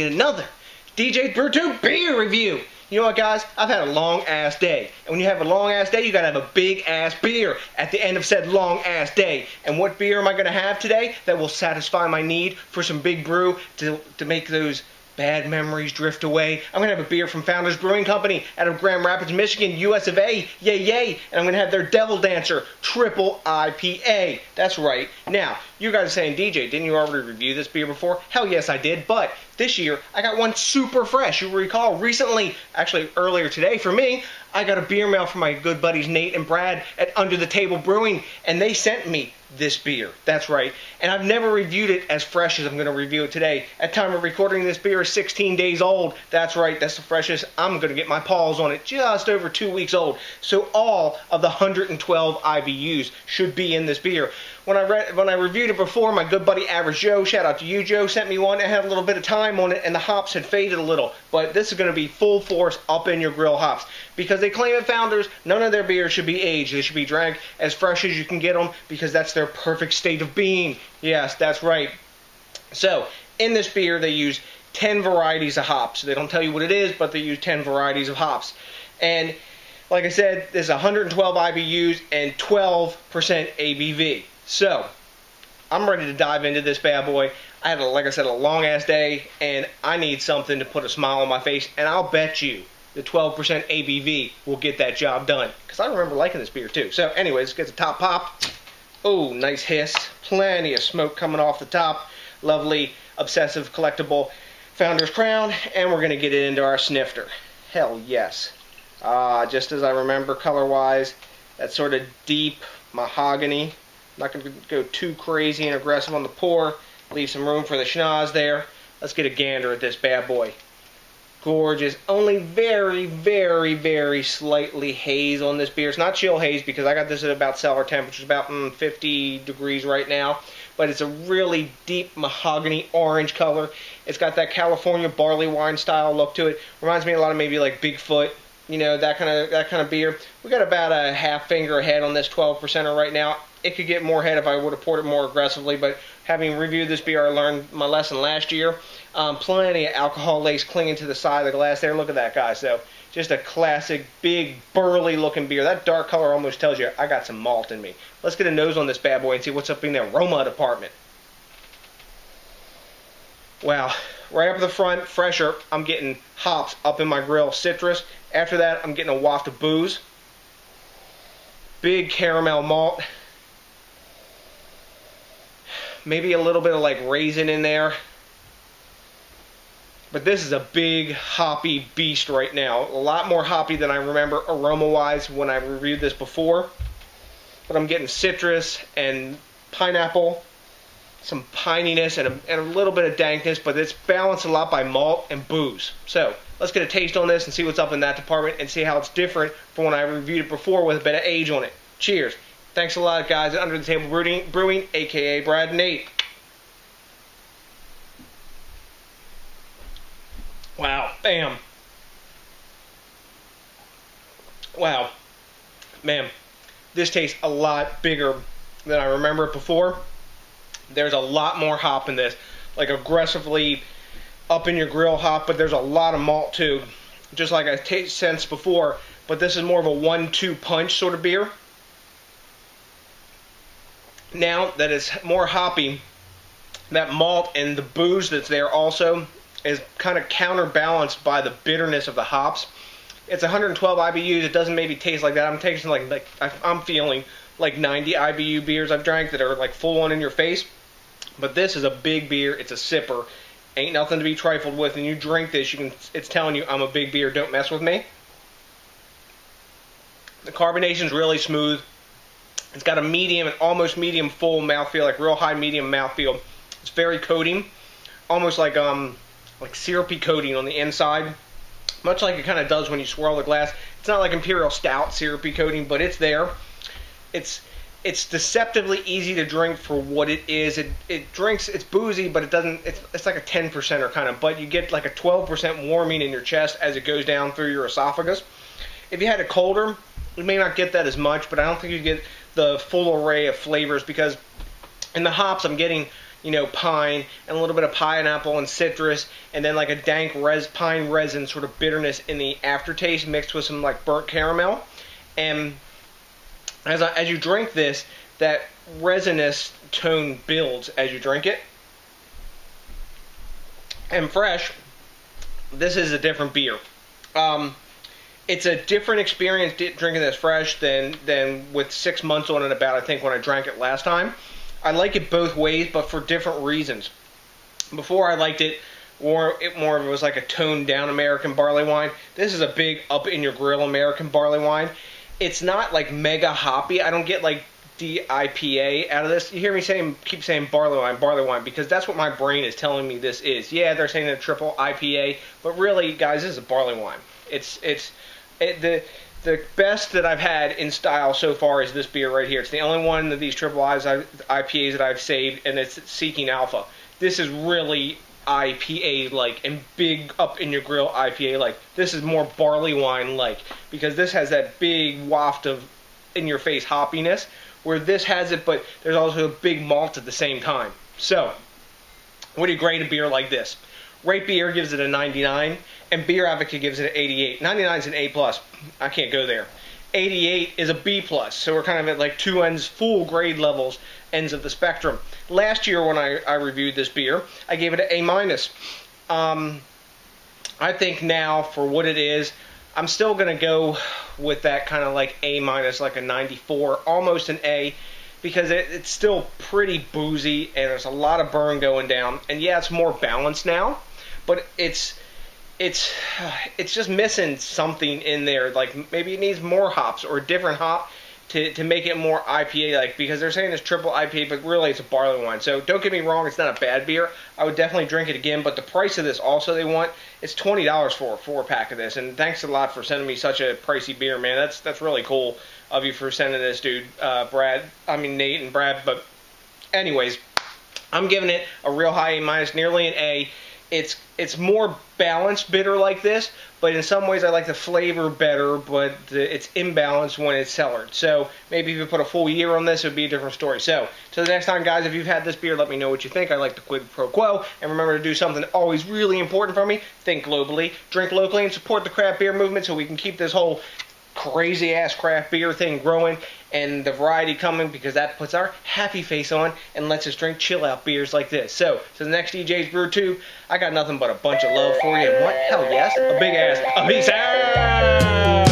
get another DJs BrewTube beer review. You know what, guys? I've had a long-ass day. And when you have a long-ass day, you gotta have a big-ass beer at the end of said long-ass day. And what beer am I gonna have today that will satisfy my need for some big brew to make those bad memories drift away? I'm going to have a beer from Founders Brewing Company out of Grand Rapids, Michigan, US of A. Yay, yay. And I'm going to have their Devil Dancer Triple IPA. That's right. Now, you guys are saying, DJ, didn't you already review this beer before? Hell yes, I did. But this year, I got one super fresh. You recall recently, actually earlier today for me, I got a beer mail from my good buddies Nate and Brad at Under the Table Brewing, and they sent me this beer. That's right. And I've never reviewed it as fresh as I'm going to review it today. At time of recording, this beer is 16 days old. That's right. That's the freshest. I'm going to get my paws on it. Just over 2 weeks old. So all of the 112 IBUs should be in this beer. When I reviewed it before, my good buddy Average Joe, shout out to you, Joe, sent me one. I had a little bit of time on it, and the hops had faded a little. But this is going to be full force up in your grill hops. Because they claim at Founders, none of their beers should be aged. They should be drank as fresh as you can get them, because that's their perfect state of being. Yes, that's right. So, in this beer, they use 10 varieties of hops. They don't tell you what it is, but they use 10 varieties of hops. And, like I said, there's 112 IBUs and 12% ABV. So, I'm ready to dive into this bad boy. I had, like I said, a long-ass day, and I need something to put a smile on my face, and I'll bet you the 12% ABV will get that job done. Because I remember liking this beer, too. So, anyways, let's get the top pop. Oh, nice hiss. Plenty of smoke coming off the top. Lovely, obsessive, collectible Founder's Crown, and we're going to get it into our snifter. Hell yes. Just as I remember color-wise, that sort of deep mahogany. Not going to go too crazy and aggressive on the pour. Leave some room for the schnoz there. Let's get a gander at this bad boy. Gorgeous. Only very, very, very slightly haze on this beer. It's not chill haze because I got this at about cellar temperature, about 50 degrees right now. But it's a really deep mahogany orange color. It's got that California barley wine style look to it. Reminds me a lot of maybe like Bigfoot. You know, that kind of beer. We got about a half finger ahead on this 12%er right now. It could get more ahead if I would have poured it more aggressively, but having reviewed this beer, I learned my lesson last year. Plenty of alcohol lace clinging to the side of the glass there. Look at that, guys. So, just a classic, big, burly-looking beer. That dark color almost tells you I got some malt in me. Let's get a nose on this bad boy and see what's up in the aroma department. Wow. Right up the front, fresher, I'm getting hops up in my grill, citrus. After that, I'm getting a waft of booze. Big caramel malt. Maybe a little bit of like raisin in there. But this is a big hoppy beast right now. A lot more hoppy than I remember aroma-wise when I reviewed this before. But I'm getting citrus and pineapple, some pininess and a little bit of dankness, but it's balanced a lot by malt and booze. So, let's get a taste on this and see what's up in that department and see how it's different from when I reviewed it before with a bit of age on it. Cheers. Thanks a lot, guys, at Under the Table Brewing, a.k.a. Brad and Nate. Wow. Bam. Wow. Man, this tastes a lot bigger than I remember it before. There's a lot more hop in this. Like aggressively up in your grill hop, but there's a lot of malt too. Just like I sensed before, but this is more of a 1-2 punch sort of beer. Now that it's more hoppy, that malt and the booze that's there also is kind of counterbalanced by the bitterness of the hops. It's 112 IBUs. It doesn't maybe taste like that. I'm tasting like I'm feeling like 90 IBU beers I've drank that are like full on in your face. But this is a big beer. It's a sipper. Ain't nothing to be trifled with. And you drink this, it's telling you I'm a big beer. Don't mess with me. The carbonation's really smooth. It's got a medium and almost medium full mouthfeel, like real high medium mouthfeel. It's very coating, almost like syrupy coating on the inside, much like it kind of does when you swirl the glass. It's not like Imperial Stout syrupy coating, but it's there. It's deceptively easy to drink for what it is. It's boozy, but it doesn't. It's like a 10%er kind of, but you get like a 12% warming in your chest as it goes down through your esophagus. If you had it colder, you may not get that as much, but I don't think you get the full array of flavors because in the hops I'm getting, you know, pine and a little bit of pineapple and citrus, and then like a dank pine resin sort of bitterness in the aftertaste mixed with some like burnt caramel. And as you drink this, that resinous tone builds as you drink it. And fresh, this is a different beer. It's a different experience drinking this fresh than with 6 months on it about, I think, when I drank it last time. I like it both ways, but for different reasons. Before, I liked it more of it was like a toned down American barley wine. This is a big up in your grill American barley wine. It's not like mega hoppy. I don't get like IPA out of this. You hear me keep saying barley wine, because that's what my brain is telling me this is. Yeah, they're saying a triple IPA, but really, guys, this is a barley wine. The best that I've had in style so far is this beer right here. It's the only one of these triple IPAs that I've saved, and it's Seeking Alpha. This is really IPA-like and big up-in-your-grill IPA-like. This is more barley wine-like, because this has that big waft of in-your-face hoppiness, where this has it, but there's also a big malt at the same time. So, what do you grade a beer like this? Rate Beer gives it a 99, and Beer Advocate gives it an 88. 99 is an A+. I can't go there. 88 is a B+. So we're kind of at like two ends, full grade levels, ends of the spectrum. Last year when I reviewed this beer, I gave it an A-. I think now, for what it is, I'm still going to go with that kind of like A-, like a 94, almost an A, because it's still pretty boozy, and there's a lot of burn going down. And yeah, it's more balanced now, but it's just missing something in there. Like maybe it needs more hops or a different hop to make it more IPA-like, because they're saying it's triple IPA, but really it's a barley wine. So don't get me wrong, it's not a bad beer. I would definitely drink it again, but the price of this also they want, it's $20 for a 4-pack of this. And thanks a lot for sending me such a pricey beer, man. That's really cool of you for sending this, dude. Nate and Brad. But anyways, I'm giving it a real high A-, nearly an A. It's more balanced bitter like this, but in some ways I like the flavor better, but it's imbalanced when it's cellared. So maybe if you put a full year on this, it would be a different story. So, till the next time, guys, if you've had this beer, let me know what you think. I like the quid pro quo. And remember to do something always really important for me. Think globally, drink locally, and support the craft beer movement so we can keep this whole crazy-ass craft beer thing growing and the variety coming, because that puts our happy face on and lets us drink chill-out beers like this. So, to the next DJs BrewTube, I got nothing but a bunch of love for you. And what? Hell yes, a big ass, a peace out!